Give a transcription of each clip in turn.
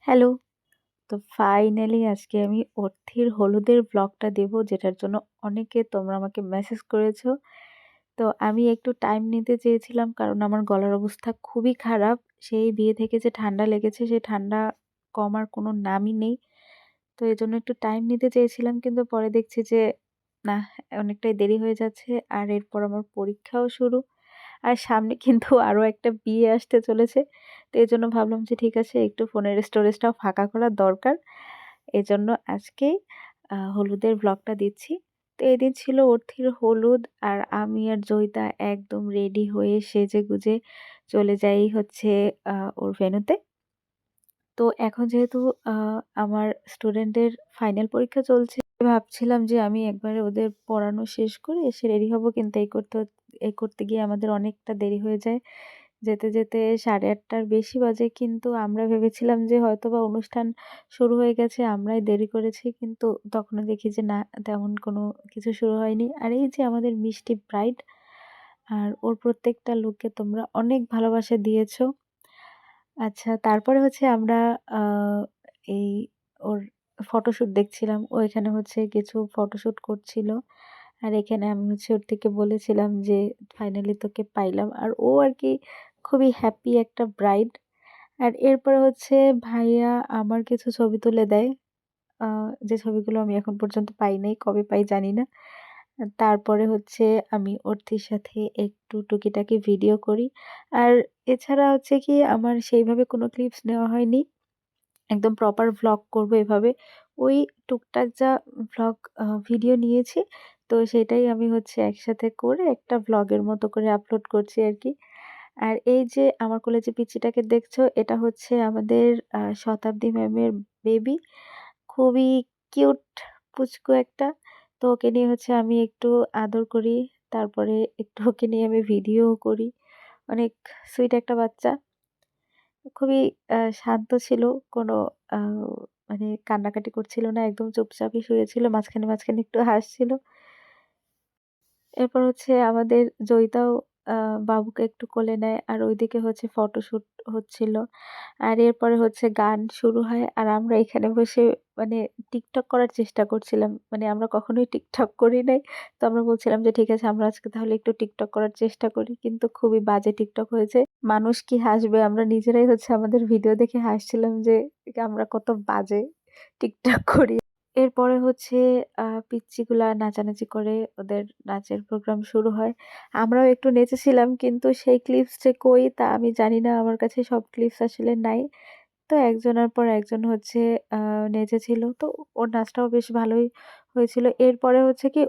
Hello. তো finally আজকে আমি অর্থির হলুদের ব্লগটা দেব, যেটার জন্য অনেকে তোমরা আমাকে মেসেজ করেছো। তো আমি একটু টাইম নিতে চেয়েছিলাম কারণ আমার গলার অবস্থা খুবই খারাপ। সেই বিয়ে থেকে যে ঠান্ডা লেগেছে, সেই ঠান্ডা কমার কোনো নামই নেই। তো এজন্য একটু টাইম নিতে চেয়েছিলাম, কিন্তু পরে দেখছি যে না, অনেকটাই দেরি হয়ে যাচ্ছে। আর এরপর আমার পরীক্ষাও শুরু। আর সামনে কিন্তু আরো একটা বিয়ে আসতে চলেছে। তো এজন্য ভাবলাম যে ঠিক আছে, একটু ফোনের স্টোরেজটাও ফাঁকা করা দরকার। এজন্য আজকেই হলুদের ব্লগটা দিচ্ছি। তো এদিন ছিল অর্থির হলুদ, আর আমি আর জয়িতা একদম রেডি হয়ে সেজেগুজে চলে যাই হচ্ছে ওর ভেন্যুতে। তো এখন যেহেতু আ আমার স্টুডেন্টদের ফাইনাল পরীক্ষা চলছে, ভাবছিলাম যে আমি একবারে ওদের পড়ানো শেষ করে এসে রেডি হব। কিন্তু এই করতে গিয়ে আমাদের অনেকটা দেরি হয়ে যায়। যেতে, যেতে 8:30টার বেশি বাজে। কিন্তু আমরা ভেবেছিলাম যে হয়তোবা অনুষ্ঠান শুরু হয়ে গেছে, আমরাই দেরি করেছি। কিন্তু তখনও দেখি যে না, তেমন কোনো কিছু শুরু হয়নি। আর এই যে আমাদের মিষ্টি ব্রাইড, আর ওর প্রত্যেকটা লুকে তোমরা অনেক ভালোবাসা দিয়েছো। আচ্ছা, তারপরে হচ্ছে আমরা আ এই ওর ফটোশুট দেখছিলাম। ও এখানে হচ্ছে কিছু ফটোশুট করছিল। আর এখানে আমি হচ্ছে ওর থেকে বলেছিলাম যে ফাইনালি তোকে পাইলাম। আর ও আরকি খুবই হ্যাপি একটা ব্রাইড। আর এরপরে হচ্ছে ভাইয়া আমার কিছু ছবি তুলে দেয়। আ যে ছবিগুলো আমি এখন পর্যন্ত পাই নাই, কবে পাই জানি না। তারপরে হচ্ছে আমি অর্থির সাথে একটু টুকিটাকি ভিডিও করি। আর এছাড়া হচ্ছে কি, আমার সেইভাবে কোনো ক্লিপস নেওয়া হয়নি। একদম প্রপার ভ্লগ করবো এভাবে। ওই টুকটাক যা ভ্লগ ভিডিও নিয়েছি, তো সেটাই আমি হচ্ছে একসাথে করে একটা ভ্লগের মতো করে আপলোড করছি আরকি। আর এই যে আমার কোলে যে পিচ্চিটাকে দেখছো, এটা হচ্ছে আমাদের শতাব্দী ম্যামের বেবি। খুবই কিউট পুচকু একটা। তো ওকে নিয়ে হচ্ছে আমি একটু আদর করি। তারপরে একটু ওকে নিয়ে আমি ভিডিওও করি। অনেক সুইট একটা বাচ্চা। খুবই শান্ত ছিল। কোনো আ মানে কান্নাকাটি করছিল না। একদম চুপচাপই শুয়েছিল। মাঝখানে, মাঝখানে একটু হাসছিল। এরপর হচ্ছে আমাদের জয়িতাও আ বাবুকে একটু কোলে নেয়। আর ওইদিকে হচ্ছে ফটোশুট হচ্ছিল। আর এরপরে হচ্ছে গান শুরু হয়। আর আমরা এখানে বসে মানে টিকটক করার চেষ্টা করছিলাম। মানে আমরা কখনোই টিকটক করি নাই। তো আমরা বলছিলাম যে ঠিক আছে, আমরা আজকে তাহলে একটু টিকটক করার চেষ্টা করি। কিন্তু খুবই বাজে টিকটক হয়েছে। মানুষ কি হাসবে? আমরা নিজেরাই হচ্ছে আমাদের ভিডিও দেখে হাসছিলাম যে আমরা কত বাজে টিকটক করি। এরপরে হচ্ছে পিচ্চিগুলা নাচানাচি করে, ওদের নাচের প্রোগ্রাম শুরু হয়। আমরাও একটু নেচেছিলাম, কিন্তু সেই ক্লিপস যে কই তা আমি জানি না। আমার কাছে সব ক্লিপস আসলে নাই। তো একজনের পর একজন হচ্ছে আ নেচেছিল। তো ওর নাচটাও বেশ ভালোই হয়েছিল। এরপরে হচ্ছে কি,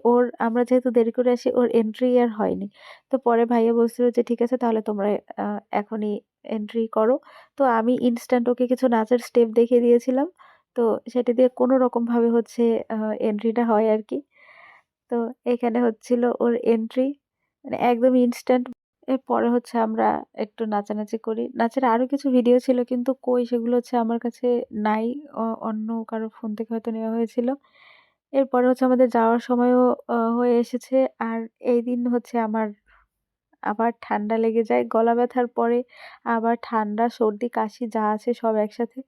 আমরা যেহেতু দেরি করে আসি, ওর এন্ট্রি আর হয়নি। তো পরে ভাইয়া বলছিল যে, "ঠিক আছে, তাহলে তোমরা আ এখনই এন্ট্রি করো।" তো আমি ইনস্ট্যান্ট ওকে কিছু নাচের স্টেপ দেখিয়ে দিয়েছিলাম। তো সেটা দিয়ে কোনরকমভাবে হচ্ছে আ এন্ট্রিটা হয় আরকি। তো এখানে হচ্ছিল ওর এন্ট্রি। মানে একদম ইনস্ট্যান্ট। এরপরে হচ্ছে আমরা একটু নাচানাচি করি। নাচের আরো কিছু ভিডিও ছিল, কিন্তু কই সেগুলো হচ্ছে আমার কাছে নাই। অন্য কারো ফোন থেকে হয়তো নেওয়া হয়েছিল। এরপরে হচ্ছে আমাদের যাওয়ার সময়ও হয়ে এসেছে। আর এইদিন হচ্ছে আমার আবার ঠান্ডা লেগে যায়। গলা ব্যথার পরে আবার ঠান্ডা, সর্দি, কাশি যা আছে সব একসাথে।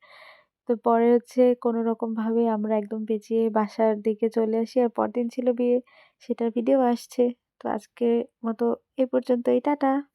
তো পরে হচ্ছে কোনরকমভাবে আমরা একদম পেঁচিয়ে বাসার দিকে চলে আসি। আর পরদিন ছিল বিয়ে, সেটার ভিডিও আসছে। তো আজকের মতো এ পর্যন্তই। টাটা।